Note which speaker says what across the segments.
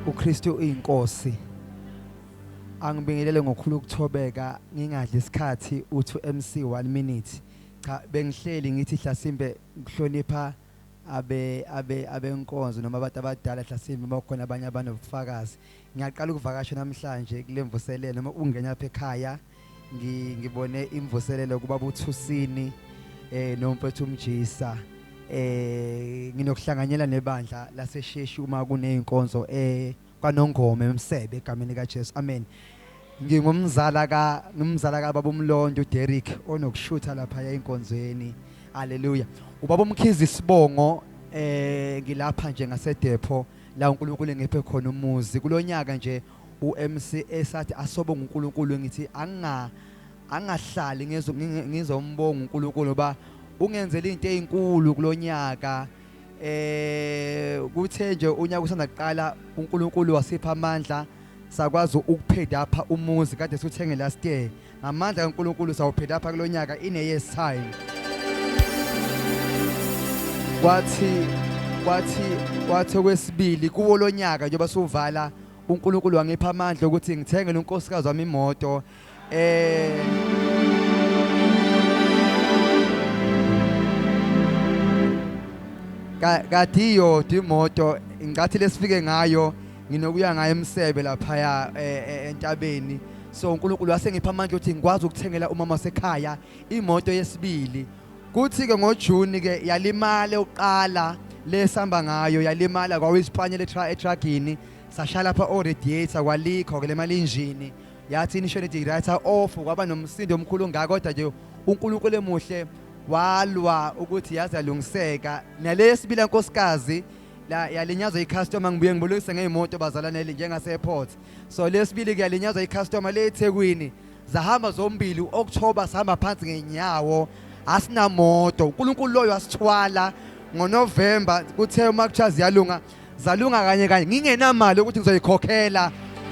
Speaker 1: uKristu uyinkosi. Angibingelele ngokukhulu ukuthobeka ngingadli isikhathi uthi MC 1 minute. Cha bengihleli ngithi Hlasimbe ukuhlonipha abenkonzo noma abantu abadala Hlasimbe bakhona abanye abanobufakazi. Ngiyaqala ukuvakasha namhlanje kulemvuselelo noma ungena lapha ekhaya ngibone imvuselelo kuba uThusini noMfethu Mjisa. Nginokuhlanganyela nebandla lasesheshi uma kuneyinkonzo kwaNongoma eMsebe egameni kaJesu. Amen. Ngingumzala kaBaba uMlondo uDerrick onokushutha lapha einkonzweni. Haleluya. Ubaba uMkhizi Sibongo ngilapha nje ngaseDepho la uNkulunkulu engephe khona umuzi. Kulonyaka nje uMC esathi asobonga uNkulunkulu ngithi angahlali ngizombonga uNkulunkulu ba ungenzela into ezinkulu kulonyaka. Kuthe nje unyaka usanda kuqala uNkulunkulu wasipha amandla sakwazi ukupheda apha umuzi kade sithenge last year. Ngamandla kaNkulunkulu sawupheda apha kulonyaka in a year's time. Kwathi kwesibili kuwo lonyaka njengoba suvala uNkulunkulu wangipha amandla ukuthi ngithenge nonkosikazi wami imoto. Kadiyo imoto ngathi lesifike ngayo nginokuya ngayo eMsebe lapha entabeni. So uNkulunkulu wasengipha amandla ukuthi ngikwazi ukuthengela umama wasekhaya imoto yesibili. Kuthi ke ngoJune ke yalimala uqala lesihamba ngayo yalimala kwawisiphanyela etragini sashala lapha radiator kwalikho ke le mali injini yathi insurance writer off kwaba nomsindo omkhulu ngaka kodwa nje uNkulunkulu emuhle walwa ukuthi yaze yalungiseka nalesibila nkosikazi la yalinyazwa icustomer ngibuye ngibolekise ngeimoto bazalana njengase airport. So lesibili ke yalinyazwa icustomer le eThekwini zahamba zombili uOctober sihamba phansi ngenyawo asina moto. uNkulunkulu loyo asithwala ngoNovember kuthe uma kuthiwa zalunga kanye ngingenamali ukuthi ngizoyikhokhela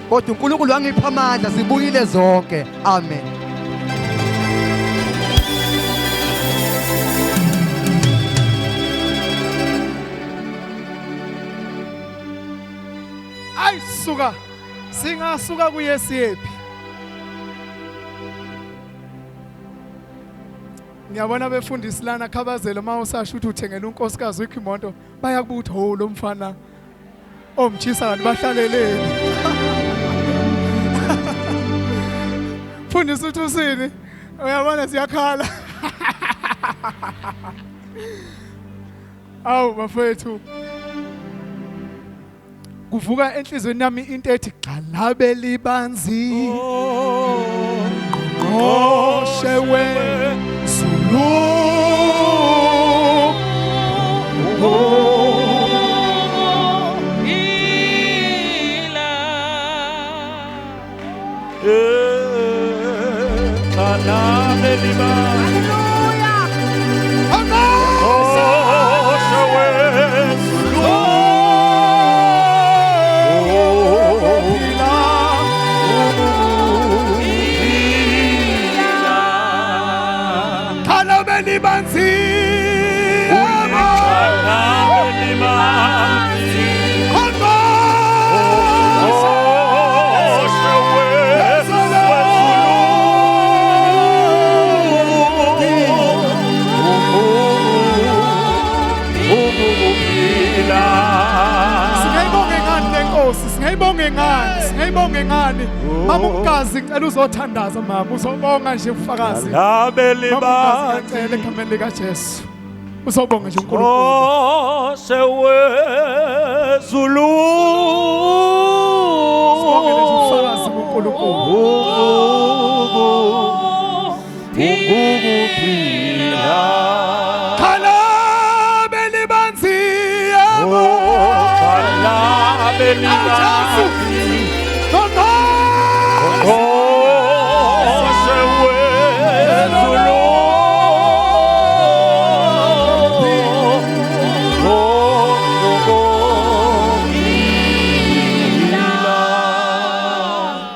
Speaker 1: kodwa uNkulunkulu wangipha amandla sibuyile zonke. Amen.
Speaker 2: Ayisuka singasuka kuYesu yephi. Ngiyabona befundisi lana khabazela uma usasho ukuthi uthengela unkosikazi wekho imoto bayakubuthi ho lo mfana omjisa kanti bahlaleleni. Mfundisi uthi usini uyabona siyakhala. Awu bafethu kuvuka enhlizweni yami into ethi Gxalabelibanzi Ngqongqoshe wezulu
Speaker 3: Gxalabelibanzi
Speaker 2: Singayibonge ngani mama umkazi ngicela uzothandaza mama uzobonga nje ufakazi
Speaker 3: Gxalabelibanzi
Speaker 2: ngicela egameni likaJesu uzobonga nje uNkulunkulu
Speaker 3: Ngqongqoshe wezulu
Speaker 2: uzobonga nje ufakazi kuNkulunkulu
Speaker 3: ukuphila
Speaker 2: Gxalabelibanzi
Speaker 3: Gxalabelibanzi